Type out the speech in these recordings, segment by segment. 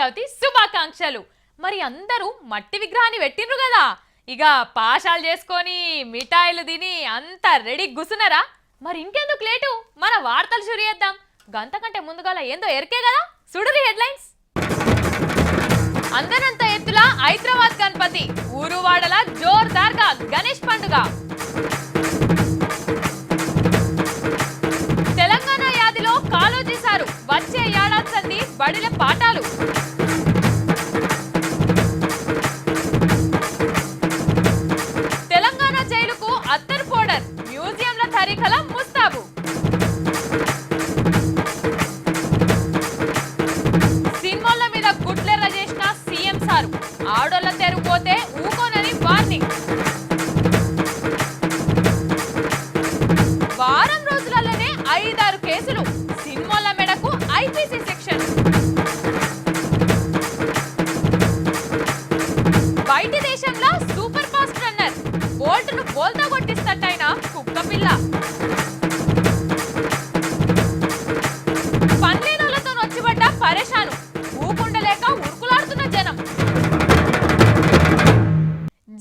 చవితి శుభాకాంక్షలు. మరి అందరూ మట్టి విగ్రహాన్ని పెట్టిండ్రు కదా, ఇక పాషాలు చేసుకొని మిఠాయిలు తిని అంతా రెడీ గుసునరా? మరి ఇంకెందుకు లేటు, మన వార్తలు షురు చేద్దాం. గంతకంటే ముందుగాల ఏందో ఎరికే కదా, చూడురి హెడ్లైన్స్. అందనంత ఎత్తుల హైదరాబాద్ గణపతి, ఊరువాడల జోర్దార్గా గణేష్ పండుగ. తెలంగాణ యాదిలో కాలోజీసారు, వచ్చే ఏడాది సంది బడిల పాఠాలు. తెలంగాణ జైలుకు అత్తర్ పౌడర్, మ్యూజియంల తరీఖల ముస్తాబు. సినిమాల మీద గుట్లెర్ర చేసిన సీఎం సారు, ఆడోళ్ళ తెరుపోతే ఊకోనని వార్నింగ్. వారం రోజులలోనే 5-6 కేసులు, సినిమాల మెడకు ఐపీసీ సెక్షన్. బయటి దేశంలో సూపర్ ఫాస్ట్ రన్నర్, బోల్ట్ను బోల్తా కొట్టిస్తట్టయిన కుక్క పిల్ల. పన్నెనులతో నొచ్చిపడ్డ పరేషాను, ఊకుండలేక ఉరుకులాడుతున్న జనం.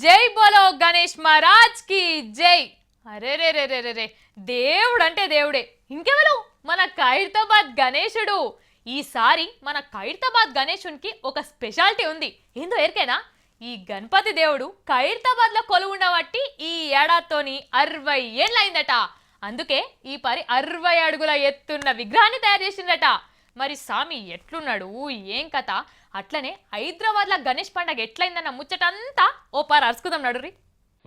జై బోలో గణేష్ మహారాజ్ కి జై. అరే రే రే రే రే, దేవుడు అంటే దేవుడే. ఇంకెవరు, మన ఖైరతాబాద్ గణేశుడు. ఈసారి మన ఖైరతాబాద్ గణేశునికి ఒక స్పెషాలిటీ ఉంది. ఏందో ఎరికేనా? ఈ గణపతి దేవుడు ఖైరతాబాద్ లో కొలువు ఉండబట్టి ఈ ఏడాదితోని 60 ఏళ్ళైందట. అందుకే ఈ పరి 60 అడుగుల ఎత్తున్న విగ్రహాన్ని తయారు చేసిందట. మరి స్వామి ఎట్లున్నాడు, ఏం కథ? అట్లనే హైదరాబాద్ లో గణేష్ పండుగ ఎట్లయిందన్న ముచ్చటంతా ఓ పారు అరుచుకుందాం నడురి.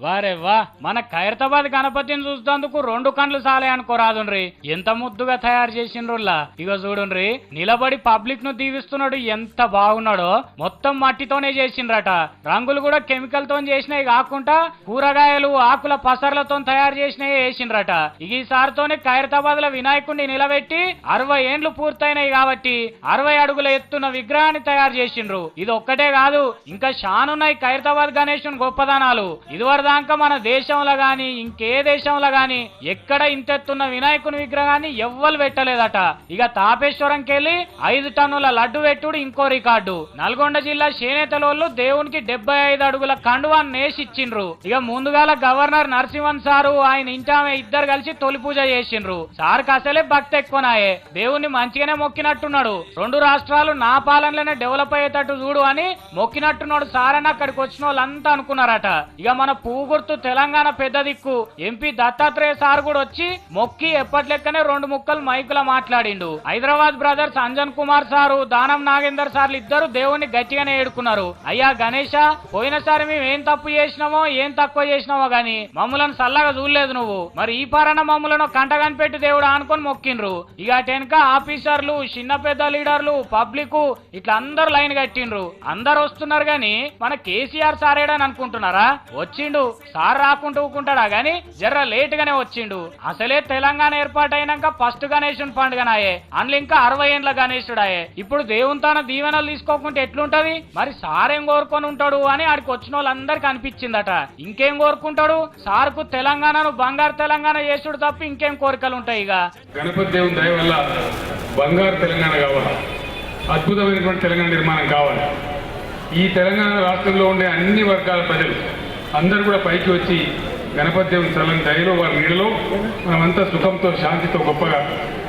వారే వా, మన ఖైరతాబాద్ గణపతిని చూసేందుకు 2 కండ్లు సాలే అనుకోరాదుండ్రి. ఎంత ముద్దుగా తయారు చేసిండ్రుల్లా. ఇగో చూడుండ్రి, నిలబడి పబ్లిక్ ను దీవిస్తున్నాడు, ఎంత బాగున్నాడో. మొత్తం మట్టితోనే చేసిండ్రట. రంగులు కూడా కెమికల్ తో చేసినవి కాకుండా కూరగాయలు ఆకుల పసర్లతో తయారు చేసినవి వేసిండ్రట. ఇక ఈసారితోనే ఖైరతాబాద్ లో వినాయకుడిని నిలబెట్టి 60 ఏండ్లు పూర్తయినాయి కాబట్టి 60 అడుగుల ఎత్తున్న విగ్రహాన్ని తయారు చేసిండ్రు. ఇది ఒక్కటే కాదు, ఇంకా షానున్నాయి ఖైరతాబాద్ గణేశుని గొప్పదనాలు. ఇదివరకు దాకా మన దేశంలో గాని ఇంకే దేశంలో గాని ఎక్కడ ఇంతెత్తున్న వినాయకుని విగ్రహాన్ని ఎవ్వరు పెట్టలేదట. ఇక తాపేశ్వరంకి వెళ్ళి 5 టన్నుల లడ్డు పెట్టుడు ఇంకో రికార్డు. నల్గొండ జిల్లా చేనేతలోళ్ళు దేవునికి 75 అడుగుల కండువాన్ని నేసిచ్చిండ్రు. ఇక ముందుగాల గవర్నర్ నరసింహన్ సారు ఆయన ఇంటామె ఇద్దరు కలిసి తొలి పూజ చేసిండ్రు. సార్కి అసలే భక్తి ఎక్కువనాయే, దేవుణ్ణి మంచిగానే మొక్కినట్టున్నాడు. 2 రాష్ట్రాలు నా పాలనలోనే డెవలప్ అయ్యేటట్టు చూడు అని మొక్కినట్టున్నాడు సార్ అని అక్కడికి వచ్చిన వాళ్ళంతా అనుకున్నారట. ఇక మన పూగుర్తు తెలంగాణ పెద్ద దిక్కు ఎంపీ దత్తాత్రేయ సార్ కూడా వచ్చి మొక్కి ఎప్పట్లెక్కనే 2 ముక్కలు మైకుల మాట్లాడిండు. హైదరాబాద్ బ్రదర్స్ అంజన్ కుమార్ సారు, దానం నాగేందర్ సార్లు ఇద్దరు దేవుణ్ణి గట్టిగానే ఏడుకున్నారు. అయ్యా గణేష, పోయినసారి మేము ఏం తప్పు చేసినామో ఏం తక్కువ చేసినామో గాని మమ్మలను సల్లగా చూడలేదు నువ్వు. మరి ఈ పారన మమ్మలను కంట కనిపెట్టి దేవుడు అనుకొని మొక్కిండ్రు. ఇక అటెనక ఆఫీసర్లు, చిన్న పెద్ద లీడర్లు, పబ్లిక్ ఇట్లా అందరు లైన్ కట్టిండ్రు. అందరు వస్తున్నారు గాని మన కేసీఆర్ సారేడని అనుకుంటున్నారా? వచ్చిండు సార్, రాకుంటూ ఊకుంటాడా గాని జర్ర లేట్ గానే వచ్చిండు. అసలే తెలంగాణ ఏర్పాటైనాక ఫస్ట్ గణేశుని పండుగనాయే, అందులో ఇంకా 60 ఏండ్ల గణేశుడాయే. ఇప్పుడు దేవుని తన దీవెనలు తీసుకోకుంటే ఎట్లుంటది? మరి సార్ ఏం కోరుకొని ఉంటాడు అని ఆడికి వచ్చిన వాళ్ళందరికి అనిపించిందట. ఇంకేం కోరుకుంటాడు? సార్కు తెలంగాణను బంగారు తెలంగాణ చేసుడు తప్ప ఇంకేం కోరికలు ఉంటాయి? ఇక గణపతి దేవుని దయ వల్ల బంగారు తెలంగాణ కావాలి, అద్భుతమైనటువంటి తెలంగాణ నిర్మాణం కావాలి. ఈ తెలంగాణ రాష్ట్రంలో ఉండే అన్ని వర్గాల ప్రజలు అందరూ కూడా పైకి వచ్చి గణపతి దేవుని చల్లని దయలో వారి నీడలో మనమంతా సుఖంతో శాంతితో గొప్పగా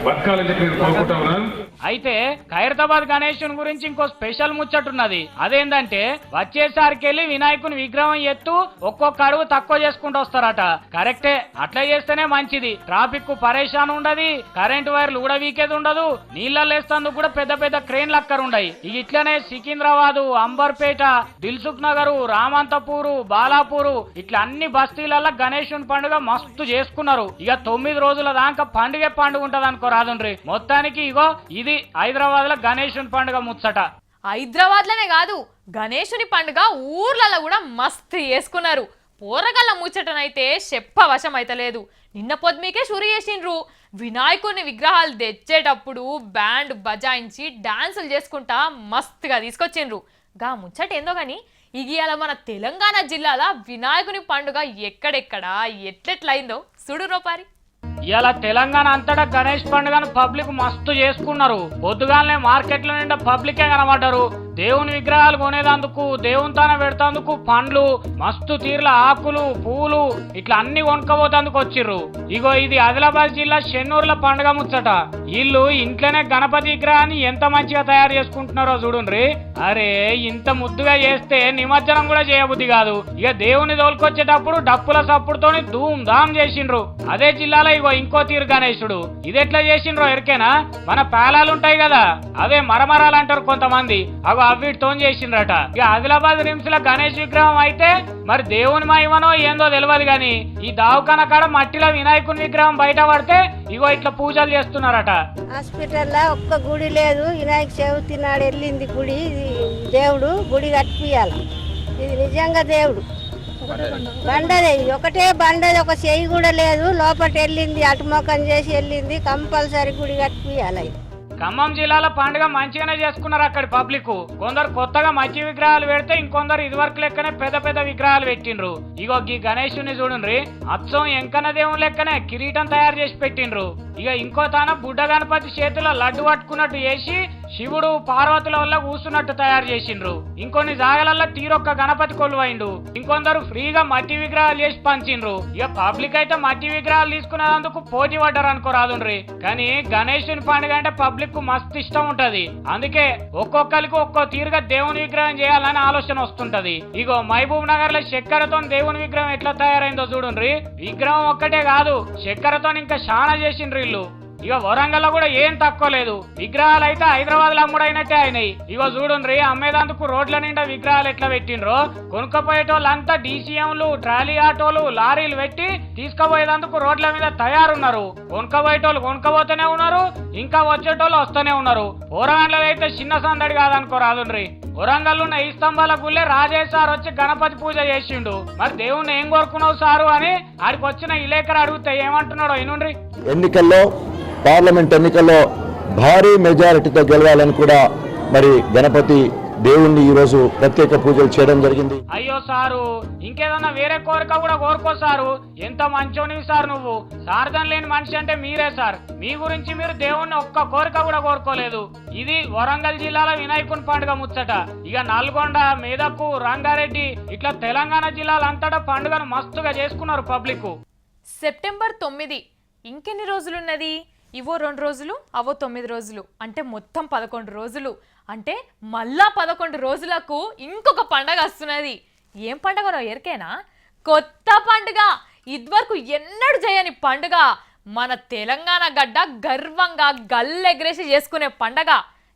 బతకాలని చెప్పి నేను కోరుకుంటా ఉన్నాను. అయితే ఖైరతాబాద్ గణేశుని గురించి ఇంకో స్పెషల్ ముచ్చటున్నది. అదేంటంటే వచ్చేసరికి వెళ్ళి వినాయకుని విగ్రహం ఎత్తు ఒక్కొక్క అడుగు తక్కువ చేసుకుంటూ వస్తారట. కరెక్టే, అట్లా చేస్తేనే మంచిది. ట్రాఫిక్ కు పరేషాన్ ఉండదు, కరెంట్ వైర్లు కూడా వీకేది ఉండదు, నీళ్ళల్లో వేస్తేందుకు కూడా పెద్ద పెద్ద క్రేన్లు అక్కర ఉండయి. ఇక ఇట్లనే సికింద్రాబాద్, అంబర్పేట, దిల్సుఖ్ నగర్, రామంతపూరు, బాలాపూరు ఇట్లా అన్ని బస్తీలలో గణేశుని పండుగ మస్తు చేసుకున్నారు. ఇక 9 రోజుల దాకా పండుగ ఉంటది అనుకో రాదుండ్రి. మొత్తానికి ఇగో ఇది హైదరాబాద్ లో గణేశుని పండుగ ముచ్చట. హైదరాబాద్ లోనే కాదు, గణేశుని పండుగ ఊర్లలో కూడా మస్తు చేసుకున్నారు. పోరగల్ల ముచ్చటనైతే చెప్పవశం అయితే లేదు. నిన్న పొద్దుమీకే షురు చేసిండ్రు. వినాయకుని విగ్రహాలు తెచ్చేటప్పుడు బ్యాండ్ బజాయించి డాన్సులు చేసుకుంటా మస్తుగా తీసుకొచ్చిండ్రు. గా ముచ్చట ఏందో గాని ఇగియాల మన తెలంగాణ జిల్లాల వినాయకుని పండుగ ఎక్కడెక్కడ ఎట్లెట్లయిందో సుడు రోపారి. ఇలా తెలంగాణ అంతటా గణేష్ పండుగను పబ్లిక్ మస్తు చేసుకున్నారు. పొద్దుగానే మార్కెట్ల నిండా పబ్లికే కనబడ్డారు. దేవుని విగ్రహాలు కొనేదందుకు దేవుని తాన పెడతాందుకు పండ్లు మస్తు తీర్ల ఆకులు పూలు ఇట్లా అన్ని కొనుక్కపోతేందుకు వచ్చిర్రు. ఇగో ఇది ఆదిలాబాద్ జిల్లా షెన్నూర్ల పండుగ ముచ్చట. వీళ్ళు ఇంట్లోనే గణపతి విగ్రహాన్ని ఎంత మంచిగా తయారు చేసుకుంటున్నారో చూడుండ్రి. అరే ఇంత ముద్దుగా చేస్తే నిమజ్జనం కూడా చేయబుద్ధి కాదు. ఇక దేవుని తోలుకొచ్చేటప్పుడు డప్పుల సప్పుడుతోని ధూమ్ ధామ్ చేసిండ్రు. అదే జిల్లాలో ఇగో ఇంకో తీరు గణేశుడు. ఇది ఎట్లా చేసిండ్రో ఎరికేనా? మన పేలాలు ఉంటాయి కదా అవే మరమరాలు అంటారు కొంతమంది, అగో అవిటితో చేసిండ్రట. ఇక ఆదిలాబాద్ రిమ్స్ లో గణేష్ విగ్రహం అయితే మరి దేవుని మహిమనో ఏందో తెలియదు గాని ఈ దావఖాన కాడ మట్టిలో వినాయకుని విగ్రహం బయట పడితే ఇగో ఇట్లా పూజలు చేస్తున్నారట. హాస్పిటల్లో ఒక్క గుడి లేదు. వినాయక చవితి నాడు వెళ్ళింది గుడి. దేవుడు గుడి కట్టియాలి. ఇది నిజంగా దేవుడు బండదే. ఇది ఒకటే బండది, ఒక చెయ్యి కూడా లేదు. లోపల వెళ్ళింది, అటుమొఖం చేసి వెళ్ళింది. కంపల్సరీ గుడి కట్టియాలి. ఖమ్మం జిల్లాలో పండుగ మంచిగానే చేసుకున్నారు అక్కడి పబ్లిక్. కొందరు కొత్తగా మంచి విగ్రహాలు పెడితే ఇంకొందరు ఇదివరకు లెక్కనే పెద్ద పెద్ద విగ్రహాలు పెట్టిండ్రు. ఇగో ఈ గణేశుని చూడండి, అచ్చం ఎంకన్న దేవుని లెక్కనే కిరీటం తయారు చేసి పెట్టిండ్రు. ఇక ఇంకో తాన బుడ్డ గణపతి చేతిలో లడ్డు పట్టుకున్నట్టు చేసి శివుడు పార్వతుల వల్ల కూర్చున్నట్టు తయారు చేసిండ్రు. ఇంకొన్ని జాగలల్లో తీరొక్క గణపతి కొలువైండు. ఇంకొందరు ఫ్రీగా మట్టి విగ్రహాలు చేసి పంచిండ్రు. ఇక పబ్లిక్ అయితే మట్టి విగ్రహాలు తీసుకునేందుకు పోటీ పడ్డారు అనుకోరాదుండ్రి. కానీ గణేశుని పండుగ అంటే పబ్లిక్ మస్తు ఇష్టం ఉంటది. అందుకే ఒక్కొక్కరికి ఒక్కో తీరుగా దేవుని విగ్రహం చేయాలని ఆలోచన వస్తుంటది. ఇగో మహబూబ్ నగర్ లో చక్కెరతో దేవుని విగ్రహం ఎట్లా తయారైందో చూడండి. విగ్రహం ఒక్కటే కాదు, చక్కెరతో ఇంకా చాలా చేసిండ్రు ఇల్లు. ఇక వరంగల్ కూడా ఏం తక్కువ లేదు. విగ్రహాలు అయితే హైదరాబాద్ లో అమ్ముడైనట్టే అయినాయి. ఇగో చూడండి, అమ్మేదందుకు రోడ్ల నిండా విగ్రహాలు ఎట్లా పెట్టిండ్రో. కొనుక్కపోయేటోళ్ళంతా డీసీఎంలు, ట్రాలీ ఆటోలు, లారీలు పెట్టి తీసుకుపోయేదందుకు రోడ్ల మీద తయారున్నారు. కొనుక్కపోయేటోళ్ళు కొనుక్కపోతూనే ఉన్నారు, ఇంకా వచ్చేటోళ్ళు వస్తూనే ఉన్నారు. వరంగల్ అయితే చిన్న సందడి కాదనుకో రాదుండ్రి. వరంగల్ ఉన్న ఈ స్తంభాల గుళ్ళే రాజేష్ సార్ వచ్చి గణపతి పూజ చేసిండు. మరి దేవుణ్ణి ఏం కోరుకున్నావు సారు అని ఆడికి వచ్చిన విలేకరు అడిగితే ఏమంటున్నాడో ఇనుండ్రి. ఎన్నికల్లో పార్లమెంట్ ఎన్నికల్లో భారీ మెజారిటీతో గెలవాలని కూడా మరి గణపతి దేవుణ్ణి ఈ రోజు ప్రత్యేక పూజలు చేయడం జరిగింది. అయ్యో సారు, ఇంకేదన్నా వేరే కోరిక కూడా కోరుకో సారు. ఎంత మంచోనివి సార్ నువ్వు. సార్థం లేని మనిషి అంటే మీరే సార్. మీ గురించి మీరు దేవుణ్ణి ఒక్క కోరిక కూడా కోరుకోలేదు. ఇది వరంగల్ జిల్లాలో వినాయకుని పండుగ ముచ్చట. ఇక నల్గొండ, మెదకు, రంగారెడ్డి ఇట్లా తెలంగాణ జిల్లాలంతటా పండుగను మస్తుగా చేసుకున్నారు పబ్లిక్. సెప్టెంబర్ 9 ఇంకెన్ని రోజులున్నది? ఇవో 2 రోజులు, అవో 9 రోజులు, అంటే మొత్తం 11 రోజులు. అంటే మళ్ళా 11 రోజులకు ఇంకొక పండగ వస్తున్నది. ఏం పండగనో ఎరికేనా? కొత్త పండుగ. ఇదివరకు ఎన్నడూ చేయని పండుగ. మన తెలంగాణ గడ్డ గర్వంగా గల్లెగరేసి చేసుకునే పండగ.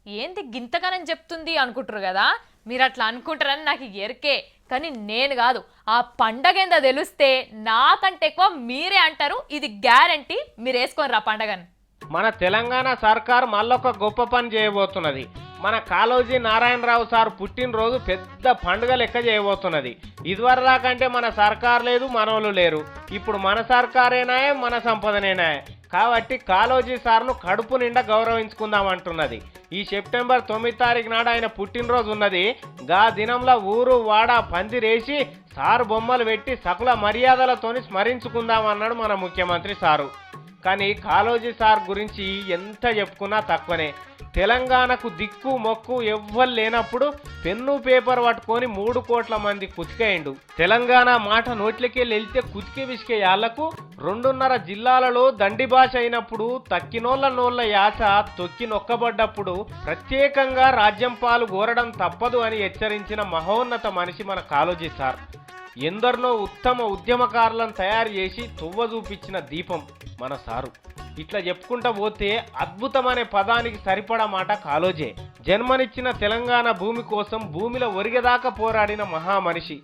ఏంది గింతగానని చెప్తుంది అనుకుంటారు కదా. మీరు అట్లా అనుకుంటారని నాకు ఎరికే, కానీ నేను కాదు. ఆ పండగ ఏందో తెలిస్తే నాకంటే ఎక్కువ మీరే అంటారు. ఇది గ్యారంటీ. మీరు వేసుకొని రా పండగని. మన తెలంగాణ సర్కార్ మళ్ళొక గొప్ప పని చేయబోతున్నది. మన కాళోజీ నారాయణరావు సార్ పుట్టినరోజు పెద్ద పండుగ లెక్క చేయబోతున్నది. ఇదివరదాకంటే మన సర్కార్ లేదు, మనోళ్ళు లేరు. ఇప్పుడు మన సర్కారేనాయే, మన సంపదనేనాయే. కాబట్టి కాళోజీ సార్ను కడుపు నిండా గౌరవించుకుందాం అంటున్నది. ఈ సెప్టెంబర్ 9 తారీఖు నాడు ఆయన పుట్టినరోజు ఉన్నది. గా దినంలో ఊరు వాడ పందిరేసి సారు బొమ్మలు పెట్టి సకల మర్యాదలతోని స్మరించుకుందాం అన్నాడు మన ముఖ్యమంత్రి సారు. కానీ కాళోజీ సార్ గురించి ఎంత చెప్పుకున్నా తక్కువనే. తెలంగాణకు దిక్కు మొక్కు ఎవ్వరు లేనప్పుడు పెన్ను పేపర్ పట్టుకొని 3 కోట్ల మంది కుతికేయండు. తెలంగాణ మాట నోట్లకెళ్ళి వెళ్తే కుతికే విసికే యాళ్లకు 2.5 జిల్లాలలో దండి భాష అయినప్పుడు తక్కినోళ్ళ నోళ్ళ యాస తొక్కి నొక్కబడ్డప్పుడు ప్రత్యేకంగా రాజ్యం పాలు కోరడం తప్పదు అని హెచ్చరించిన మహోన్నత మనిషి మన కాళోజీ సార్. ఎందరినో ఉత్తమ ఉద్యమకారులను తయారు చేసి తువ్వ చూపించిన దీపం మన సారు. ఇట్లా చెప్పుకుంటా పోతే అద్భుతమనే పదానికి సరిపడా మాట కాళోజే. జన్మనిచ్చిన తెలంగాణ భూమి కోసం భూమిలో ఒరిగేదాకా పోరాడిన మహామనిషి.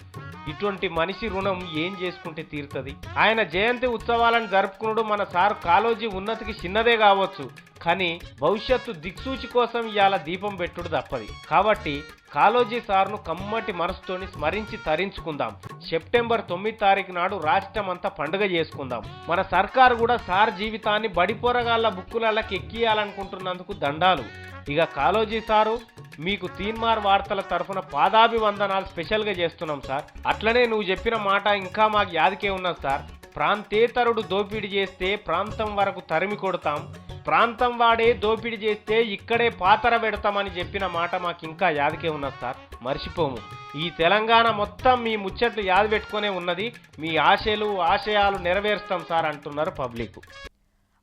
ఇటువంటి మనిషి రుణం ఏం చేసుకుంటే తీరుతుంది? ఆయన జయంతి ఉత్సవాలను జరుపుకున్నాడు మన సార్ కాళోజీ ఉన్నతికి చిన్నదే కావచ్చు, కానీ భవిష్యత్తు దిక్సూచి కోసం ఇవాళ దీపం పెట్టుడు తప్పది. కాబట్టి కాళోజీ సార్ను కమ్మటి మనసుతోని స్మరించి తరించుకుందాం. సెప్టెంబర్ 9 తారీఖు నాడు రాష్ట్రం అంతా పండుగ చేసుకుందాం. మన సర్కారు కూడా సార్ జీవితాన్ని బడిపోరగాళ్ళ బుక్కులకి ఎక్కియాలనుకుంటున్నందుకు దండాలు. ఇక కాళోజీ సారు, మీకు తీన్మార్ వార్తల తరఫున పాదాభివందనాలు స్పెషల్గా చేస్తున్నాం సార్. అట్లనే నువ్వు చెప్పిన మాట ఇంకా మాకు యాదికే ఉన్నది సార్. ప్రాంతేతరుడు దోపిడీ చేస్తే ప్రాంతం వరకు తరిమి కొడతాం, ప్రాంతం వాడే దోపిడీ చేస్తే ఇక్కడే పాతర పెడతామని చెప్పిన మాట మాకు ఇంకా యాదకే ఉన్నది సార్, మర్చిపోము. ఈ తెలంగాణ మొత్తం మీ ముచ్చట్లు యాద పెట్టుకునే ఉన్నది, మీ ఆశయాలు నెరవేరుస్తాం సార్ అంటున్నారు పబ్లిక్.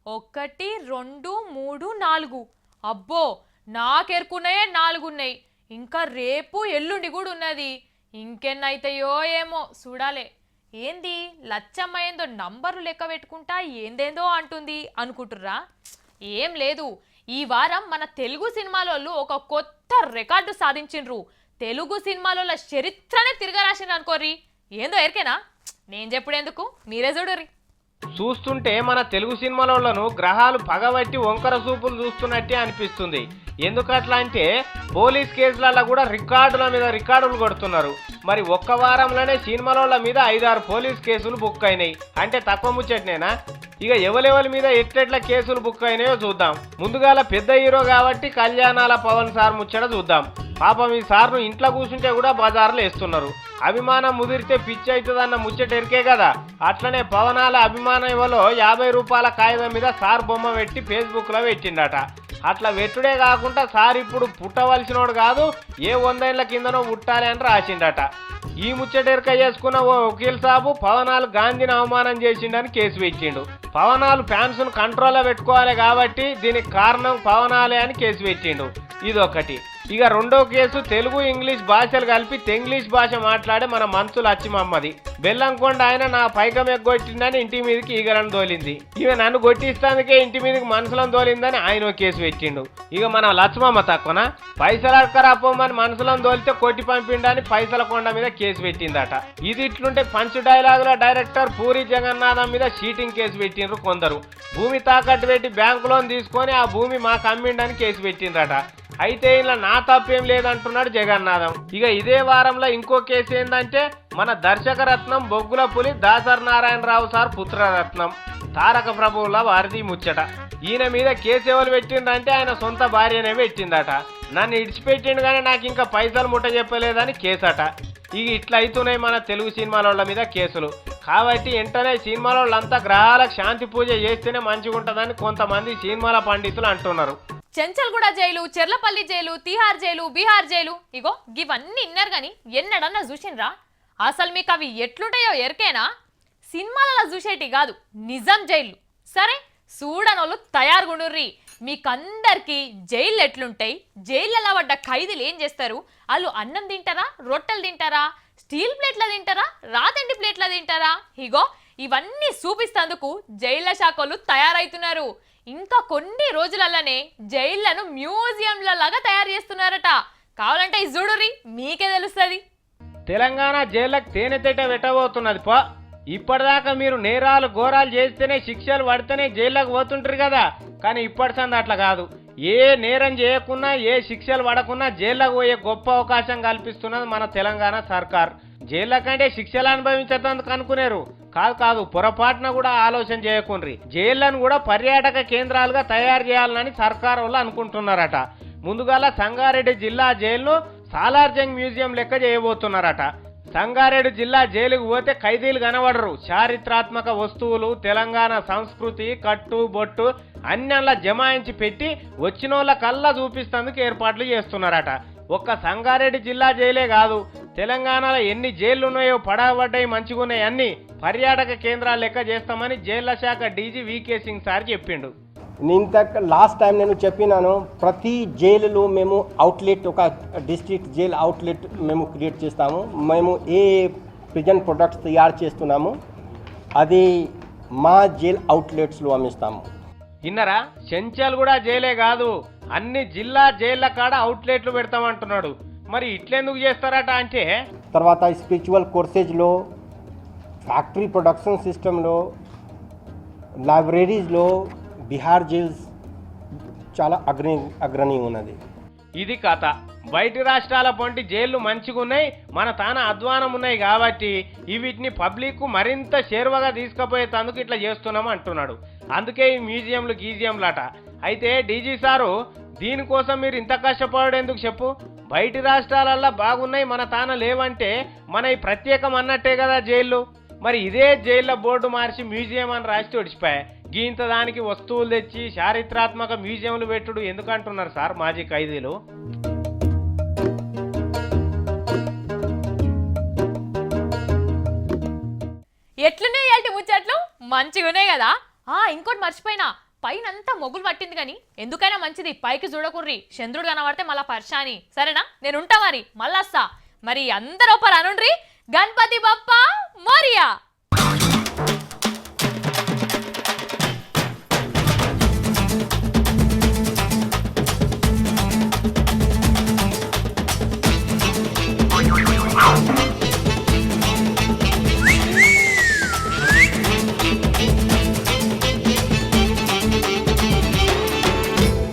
1 2 3 4 అబ్బో నాకెరుకున్నాయే 4 ఉన్నాయి. ఇంకా రేపు ఎల్లుండి కూడా ఉన్నది. ఇంకెన్నైతాయో ఏమో చూడాలే. ఏంది లచ్చమ్మ ఏందో నంబర్లు లెక్క పెట్టుకుంటా ఏందేందో అంటుంది అనుకుంటుర్రా? ఏం లేదు, ఈ వారం మన తెలుగు సినిమాలోళ్ళు ఒక కొత్త రికార్డు సాధించిండ్రు. తెలుగు సినిమాల చరిత్రనే తిరగరాసిండ్రు అనుకోర్రి. ఏందో ఎరికేనా? నేను చెప్పుడేందుకు, మీరే చూడుర్రి. చూస్తుంటే మన తెలుగు సినిమాలను గ్రహాలు పగబట్టి వంకర చూపులు చూస్తున్నట్టే అనిపిస్తుంది. ఎందుకట్లా అంటే పోలీస్ కేసులలో కూడా రికార్డుల మీద రికార్డులు కొడుతున్నారు. మరి ఒక్క వారంలోనే సినిమాల మీద 5-6 పోలీస్ కేసులు బుక్ అయినాయి అంటే తక్కువ ముచ్చట్నేనా? ఇక ఎవరెవరి మీద ఎట్లెట్ల కేసులు బుక్ అయినాయో చూద్దాం. ముందుగాల పెద్ద హీరో కాబట్టి కళ్యాణాల పవన్ సార్ ముచ్చట చూద్దాం. పాపం ఈ సార్ను ఇంట్లో కూర్చుంటే కూడా బజార్లు వేస్తున్నారు. అభిమానం ముదిరితే పిచ్చి అవుతుందన్న ముచ్చట ఎరికే కదా. అట్లనే పవనాల అభిమానం ఇవ్వలో 50 రూపాయల కాగితం మీద సార్ బొమ్మ పెట్టి ఫేస్బుక్లో పెట్టిండట. అట్లా వెట్టుడే కాకుండా సార్ ఇప్పుడు పుట్టవలసినోడు కాదు, ఏ 100 ఏళ్ల కిందనో పుట్టాలి అని రాసిండట. ఈ ముచ్చటెరక చేసుకున్న ఓ వకీల్ సాబు పవనాలు గాంధీని అవమానం చేసిండని కేసు పెట్టిండు. పవనాలు ఫ్యాన్స్ను కంట్రోల్లో పెట్టుకోవాలి కాబట్టి దీనికి కారణం పవనాలే అని కేసు పెట్టిండు. ఇదొకటి. ఇక రెండో కేసు తెలుగు ఇంగ్లీష్ భాషలు కలిపి తెంగ్లీష్ భాష మాట్లాడే మన మంచులు అచ్చిమమ్మది. బెల్లంకొండ ఆయన నా పైకం ఎగ్గొట్టిందని ఇంటి మీదకి ఈగలను తోలింది. ఇక నన్ను కొట్టిస్తానికే ఇంటి మీదకి మనుషులను తోలిందని ఆయన కేసు పెట్టిండు. ఇక మన లక్ష్మమ్మ తక్కువన పైసలు అడకరాపోమని మనుషులను తోలితే కొట్టి పంపిండని పైసల కొండ మీద కేసు పెట్టిందట. ఇది ఇట్లుంటే పంచ్ డైలాగుల డైరెక్టర్ పూరి జగన్నాథం మీద చీటింగ్ కేసు పెట్టిండ్రు కొందరు. భూమి తాకట్టు పెట్టి బ్యాంకు లోన్ తీసుకొని ఆ భూమి మాకు అమ్మిండని కేసు పెట్టిండ్రట. అయితే ఇలా నా తప్పేం లేదంటున్నాడు జగన్నాథం. ఇక ఇదే వారంలో ఇంకో కేసు ఏంటంటే మన దర్శకరత్నం బొగ్గుల పులి దాసరి నారాయణరావు సార్ పుత్రరత్నం తారక ప్రభువుల వారిది ముచ్చట. ఈయన మీద కేసు ఎవరు పెట్టిండ్రంటే ఆయన సొంత భార్యనే పెట్టిందట. నన్ను ఇడిచిపెట్టిండు కానీ నాకు ఇంకా పైసలు ముట్ట చెప్పలేదని కేసట. ఇక ఇట్లా అవుతున్నాయి మన తెలుగు సినిమాల మీద కేసులు. కాబట్టి వెంటనే సినిమాలంతా గ్రహాలకు శాంతి పూజ చేస్తేనే మంచిగా ఉంటుందని కొంతమంది సినిమాల పండితులు అంటున్నారు. Chenchalguda jail, Cherlapalli jail, Tihar jail, Bihar jail, ఇగో ఇవన్నీ ఇన్నారు గాని ఎన్నడన్నా చూసిండ్రా? అసలు మీకు అవి ఎట్లుంటాయో ఎరికేనా? సినిమాలలో చూసేటి కాదు, నిజం జైళ్ళు. సరే చూడనోళ్ళు తయారుగుండుర్రి. మీకందరికి జైళ్ళు ఎట్లుంటాయి, జైళ్ళలో పడ్డ ఖైదీలు ఏం చేస్తారు, వాళ్ళు అన్నం తింటారా, రొట్టెలు తింటారా, స్టీల్ ప్లేట్ల తింటారా, రాతండి ప్లేట్ల తింటారా? ఇగో ఇవన్నీ చూపిస్తందుకు జైళ్ళ శాఖలు తయారైతున్నారు. ఇంకా కొన్ని రోజులలోనే జైళ్లను మ్యూజియంలలాగా తయారు చేస్తున్నారట. కావాలంటే ఇది చూడుర్రి, మీకే తెలుస్తుంది. తెలంగాణ జైళ్ళకు తేనెతేట పెట్టబోతున్నది పా. ఇప్పటిదాకా మీరు నేరాలు ఘోరాలు చేస్తేనే శిక్షలు పడితేనే జైళ్ళకు పోతుంటారు కదా. కానీ ఇప్పటి సంది అట్లా కాదు. ఏ నేరం చేయకున్నా ఏ శిక్షలు పడకున్నా జైళ్ళకు పోయే గొప్ప అవకాశం కల్పిస్తున్నది మన తెలంగాణ సర్కార్. జైళ్ళ కంటే శిక్షలు అనుభవించడానికి అనుకునేరు కాదు, పొరపాటున కూడా ఆలోచన చేయకుండ్రి. జైళ్లను కూడా పర్యాటక కేంద్రాలుగా తయారు చేయాలని సర్కార్ వాళ్ళు అనుకుంటున్నారట. ముందుగాల సంగారెడ్డి జిల్లా జైలును సాలార్జంగ్ మ్యూజియం లెక్క చేయబోతున్నారట. సంగారెడ్డి జిల్లా జైలుకు పోతే ఖైదీలు కనబడరు. చారిత్రాత్మక వస్తువులు, తెలంగాణ సంస్కృతి, కట్టు బొట్టు అన్నిలా జమాయించి పెట్టి వచ్చినోళ్ళ కల్లా చూపిస్తేందుకు ఏర్పాట్లు చేస్తున్నారట. ఒక్క సంగారెడ్డి జిల్లా జైలే కాదు, తెలంగాణలో ఎన్ని జైళ్లు ఉన్నాయో పడబడ్డాయి మంచిగున్నాయి అన్ని పర్యాటక కేంద్రాలు లెక్క చేస్తామని జైళ్ల శాఖ డీజీ వికే సింగ్ సార్ చెప్పిండు. లాస్ట్ టైం నేను చెప్పినాను, ప్రతి జైలులో మేము అవుట్లెట్, ఒక డిస్ట్రిక్ట్ జైల్ అవుట్లెట్ మేము క్రియేట్ చేస్తాము. మేము ఏ ప్రిజన్ ప్రొడక్ట్స్ తయారు చేస్తున్నాము అది మా జైల్ అవుట్లెట్స్లో అమ్మిస్తాము. ఇన్నరా, చెంచల్ కూడా జైలే కాదు, అన్ని జిల్లా జైళ్ళ కాడ అవుట్లెట్లు పెడతామంటున్నాడు. మరి ఇట్లెందుకు చేస్తారట అంటే తర్వాత స్పిరిచువల్ కోర్సెస్లో, ఫ్యాక్టరీ ప్రొడక్షన్ సిస్టంలో, లైబ్రరీస్లో బీహార్ జైల్స్ చాలా అగ్రణీ ఉన్నది. ఇది కథ. బయటి రాష్ట్రాల పొంటి జైళ్లు మంచిగున్నాయి, మన తాన అధ్వానం ఉన్నాయి కాబట్టి వీటిని పబ్లిక్ మరింత చేరువగా తీసుకుపోయేందుకు ఇట్లా చేస్తున్నాం అంటున్నాడు. అందుకే ఈ మ్యూజియంలు గీజియంలట. అయితే డీజీ సారు, దీనికోసం మీరు ఇంత కష్టపడేందుకు చెప్పు? బయటి రాష్ట్రాలల్లో బాగున్నాయి, మన తాన లేవంటే మన ఈ ప్రత్యేకం అన్నట్టే కదా జైళ్ళు. మరి ఇదే జైల్లో బోర్డు మార్చి మ్యూజియం అని రాసి ఒడిచిపోయాయి. గీంత దానికి వస్తువులు తెచ్చి చారిత్రాత్మక మ్యూజియంలు పెట్టుడు ఎందుకంటున్నారు సార్ మాజీ ఖైదీలు? ఎట్లున్నాయి ఇయాల్టి ముచ్చట్లు? మంచిగున్నాయి కదా. ఇంకోటి మర్చిపోయినా, పైన అంతా మొగులు పట్టింది కానీ ఎందుకైనా మంచిది పైకి చూడకుర్రి, చంద్రుడు కనబడితే మళ్ళా పరిశాని. సరేనా, నేను ఉంటా మరి, మళ్ళా వస్తా. మరి అందరూ అనుండ్రి. గణపతి బప్పా మోరియా.